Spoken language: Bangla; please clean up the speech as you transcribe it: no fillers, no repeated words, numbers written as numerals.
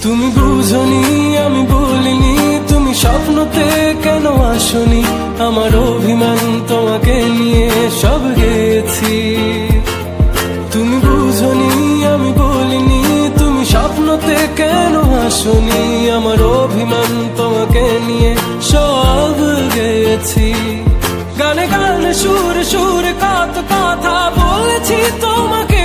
তুমি বুঝনি আমি বলিনি, তুমি স্বপ্নতে কেন আসনি, আমার অভিমান তোমাকে নিয়ে সব গেছি। তুমি বুঝনি আমি বলিনি, তুমি স্বপ্নতে কেন আসনি, আমার অভিমান তোমাকে নিয়ে সব গেছি। গানে গানে সুর সুর কত কথা বলেছি তোমাকে,